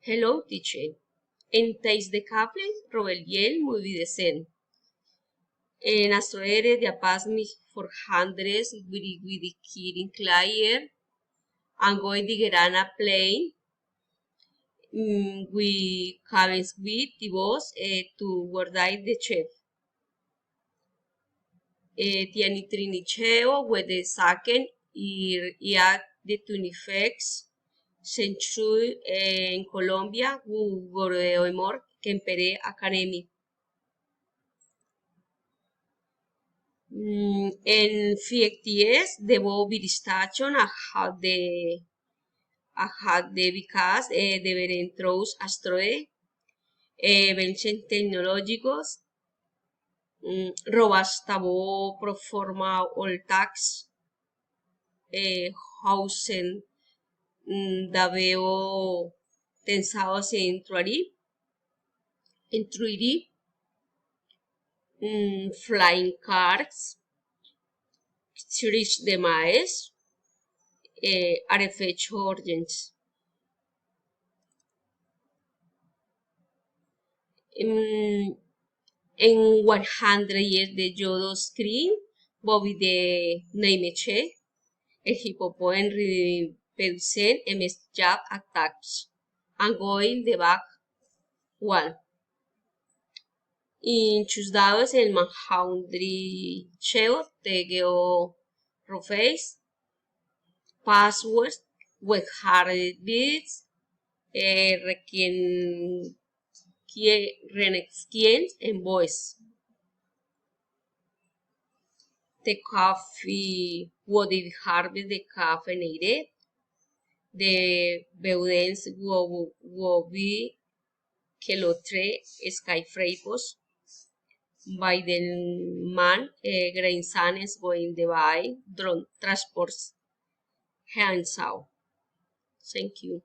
Hello, teacher. En Taste de Café, Roveliel, muy decent. En Astroere, de Apaz, mis forhandres, Wiri Kirin Clayer, Angoi de Gerana Plain, we cabins with the boss, to guardai the chef. Tiani Triniceo, with the saken, y de Tunifex, Century en Colombia, Goreoimor, Kempere Academy. En fiecties debo viristachon a had de vicas de verentros astroe, vencen tecnológicos, robastabo pro forma oltax, hausen daveo tensados entruiri, flying cars, series de maes, arefech organs. En 100 years de Yodo Screen, Bobby de Neimeche, el hipopoen reproducen MS Jab attacks, and going the back wall. In chusdados el manhoundry cheo de geo roface, passwords, with hard beats, requien renexquien en voice. The coffee wodi harvest de café neire, de beudens wobi que lo tre skyfrapos, by the man grain sanes going the by drone transports hands out. Thank you.